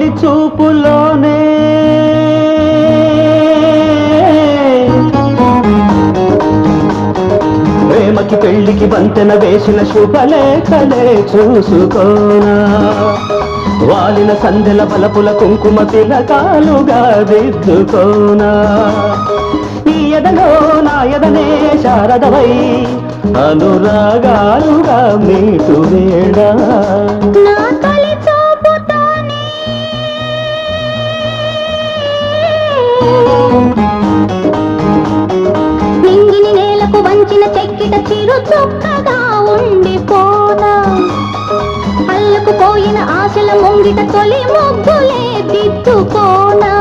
తొలి చూపులోనే ప్రేమకి పెళ్లికి వంతెన వేసిన శుభలేఖలే చూసుకోనా వాలిన సందెల బలపుల కుంకుమ తిలకాలుగా దిద్దుకోనా ఈ ఎదలో నా ఎదనే శారదవై అనురాగాలుగా మీటు వేడా నింగిని నేలకు వంచిన చెక్కిట చిరు చుక్కగా ఉండిపోనా అల్లకు పోయిన ఆశల ముంగిట తొలి ముగ్గులే దిద్దుకోనా